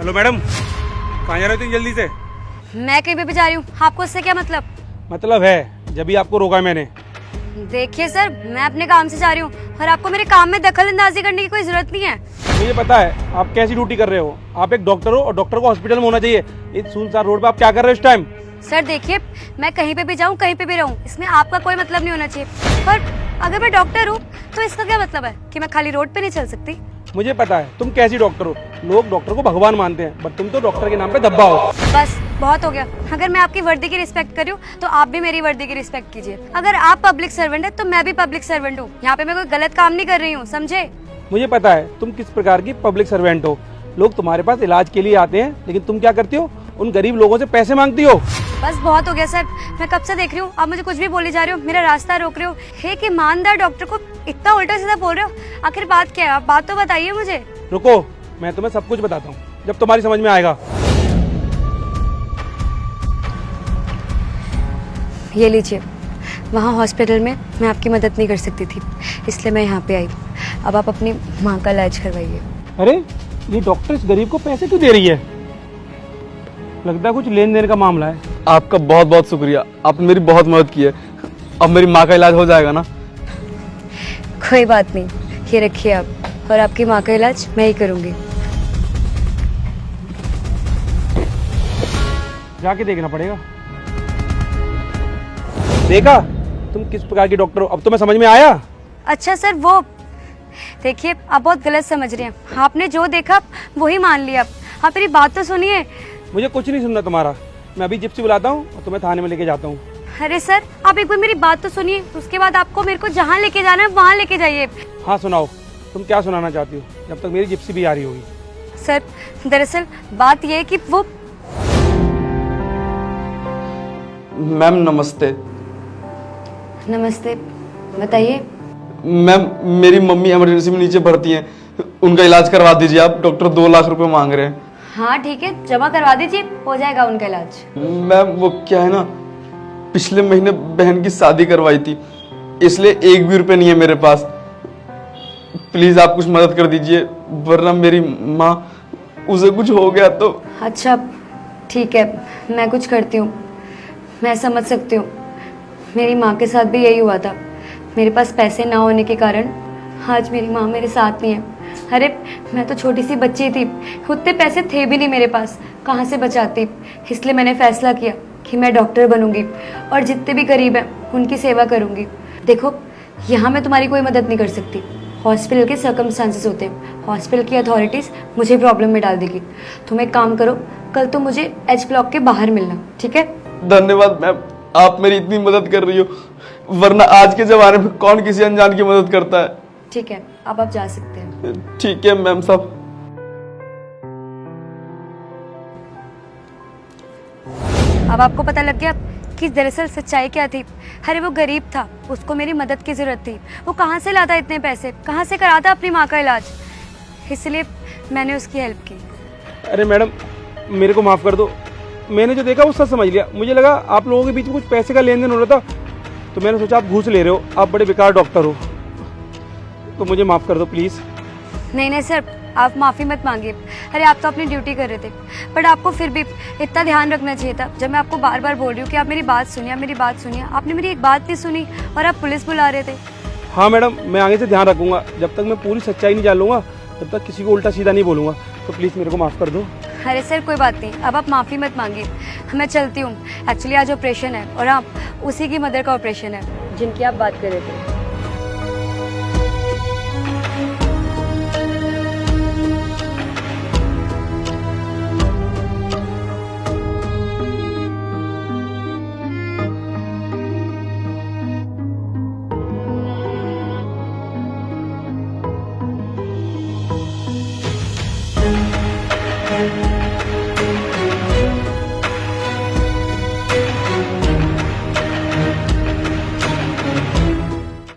Hello madam, कहाँ जा रहे हो तुम जल्दी से? मैं कहीं पे भी जा रही हूँ, आपको उससे क्या मतलब? मतलब है, जब भी आपको रोका है मैंने। देखिए सर, मैं अपने काम से जा रही हूँ और आपको मेरे काम में दखल अंदाजी करने की कोई जरूरत नहीं है। मुझे पता है आप कैसी ड्यूटी कर रहे हो। आप एक डॉक्टर हो और डॉक्टर को हॉस्पिटल में होना चाहिए। इस सुनसान रोड पे आप क्या कर रहे हो इस टाइम? सर देखिए, मैं कहीं पे भी जाऊँ कहीं पे भी रहूँ, इसमें आपका कोई मतलब नहीं होना चाहिए। पर अगर मैं डॉक्टर हूँ तो इसका क्या मतलब है कि मैं खाली रोड पे नहीं चल सकती? मुझे पता है तुम कैसी डॉक्टर हो। लोग डॉक्टर को भगवान मानते हैं, बट तुम तो डॉक्टर के नाम पे धब्बा हो। बस बहुत हो गया। अगर मैं आपकी वर्दी की रिस्पेक्ट कर रही हूँ तो आप भी मेरी वर्दी की रिस्पेक्ट कीजिए। अगर आप पब्लिक सर्वेंट है तो मैं भी पब्लिक सर्वेंट हूँ। यहाँ पे मैं कोई गलत काम नहीं कर रही हूँ, समझे? मुझे पता है तुम किस प्रकार की पब्लिक सर्वेंट हो। लोग तुम्हारे पास इलाज के लिए आते हैं, लेकिन तुम क्या करती हो? उन गरीब लोगों से पैसे मांगती हो। बस बहुत हो गया सर, मैं कब से देख रही हूँ आप मुझे कुछ भी बोली जा रहे हो, मेरा रास्ता रोक रहे हो। एक ईमानदार डॉक्टर को इतना उल्टा सीधा बोल रहे हो। आखिर बात क्या है? आप बात तो बताइए मुझे। रुको, मैं तुम्हें सब कुछ बताता हूँ जब तुम्हारी समझ में आएगा। ये लीजिए, वहाँ हॉस्पिटल में मैं आपकी मदद नहीं कर सकती थी, इसलिए मैं यहाँ पे आई। अब आप अपनी माँ का इलाज करवाइए। अरे ये डॉक्टर इस गरीब को पैसे क्यों दे रही है? लगता है कुछ लेन देन का मामला है। आपका बहुत बहुत शुक्रिया, आपने मेरी बहुत मदद की है। अब मेरी माँ का इलाज हो जाएगा ना? कोई बात नहीं, ये रखिए आप, और आपकी माँ का इलाज मैं ही करूँगी। जाके देखना पड़ेगा। देखा तुम किस प्रकार की डॉक्टर हो, अब तुम्हें समझ में आया? अच्छा सर, वो देखिए आप बहुत गलत समझ रहे हैं। आपने जो देखा वही मान लिया। आप मेरी बात तो सुनिए। मुझे कुछ नहीं सुनना तुम्हारा। मैं अभी जिप्सी बुलाता हूँ और तुम्हें थाने में लेके जाता हूँ। अरे सर, आप एक बार मेरी बात तो सुनिए, उसके बाद आपको मेरे को जहाँ लेके जाना है वहाँ लेके जाइए। हाँ सुनाओ, तुम क्या सुनाना चाहती हो, जब तक मेरी जिप्सी भी आ रही होगी। सर दरअसल बात यह है कि वो मैम नमस्ते। नमस्ते, बताइए। मैम मेरी मम्मी इमरजेंसी में नीचे भर्ती हैं, उनका इलाज करवा दीजिए आप। डॉक्टर 2 लाख रुपए मांग रहे हैं। हाँ ठीक है, जमा करवा दीजिए, हो जाएगा उनका इलाज। मैम वो क्या है ना, पिछले महीने बहन की शादी करवाई थी, इसलिए 1 भी रुपए नहीं है मेरे पास। प्लीज आप कुछ मदद कर दीजिए, वरना मेरी माँ, उसे कुछ हो गया तो। अच्छा ठीक है, मैं कुछ करती हूँ। मैं समझ सकती हूँ, मेरी माँ के साथ भी यही हुआ था। मेरे पास पैसे ना होने के कारण आज मेरी माँ मेरे साथ नहीं है। अरे मैं तो छोटी सी बच्ची थी, उतने पैसे थे भी नहीं मेरे पास, कहाँ से बचाती। इसलिए मैंने फैसला किया कि मैं डॉक्टर बनूंगी और जितने भी गरीब हैं उनकी सेवा करूंगी। देखो, यहाँ मैं तुम्हारी कोई मदद नहीं कर सकती। हॉस्पिटल के सर्कमस्टांसेस होते हैं, हॉस्पिटल की अथॉरिटीज़ मुझे प्रॉब्लम में डाल देगी। तुम एक काम करो, कल तुम मुझे एच ब्लॉक के बाहर मिलना, ठीक है? धन्यवाद मैम, आप मेरी इतनी मदद कर रही हो, वरना आज के जमाने में कौन किसी अनजान की मदद करता है। ठीक है, अब आप जा सकते हैं। ठीक है मैम साहब। अब आपको पता लग गया कि दरअसल सच्चाई क्या थी। अरे वो गरीब था, उसको मेरी मदद की जरूरत थी। वो कहाँ से लाता इतने पैसे, कहाँ से कराता अपनी माँ का इलाज, इसलिए मैंने उसकी हेल्प की। अरे मैडम, मेरे को माफ़ कर दो। मैंने जो देखा वो सच समझ लिया। मुझे लगा आप लोगों के बीच में कुछ पैसे का लेन देन हो रहा था, तो मैंने सोचा आप घूस ले रहे हो। आप बड़े बेकार डॉक्टर हो, तो मुझे माफ़ कर दो प्लीज़। नहीं नहीं सर, आप माफ़ी मत मांगिए। अरे आप तो अपनी ड्यूटी कर रहे थे, बट आपको फिर भी इतना ध्यान रखना चाहिए था। जब मैं आपको बार बार बोल रही हूँ कि आप मेरी बात सुनिए, आप मेरी बात सुनिए, आपने मेरी एक बात नहीं सुनी और आप पुलिस बुला रहे थे। हाँ मैडम, मैं आगे से ध्यान रखूंगा। जब तक मैं पूरी सच्चाई नहीं जान लूँगा तब तक किसी को उल्टा सीधा नहीं बोलूँगा। तो प्लीज़ मेरे को माफ़ कर दो। अरे सर कोई बात नहीं, अब आप माफ़ी मत मांगिए, मैं चलती हूँ। एक्चुअली आज ऑपरेशन है और आप उसी की मदर का ऑपरेशन है जिनकी आप बात कर रहे थे। Thank you.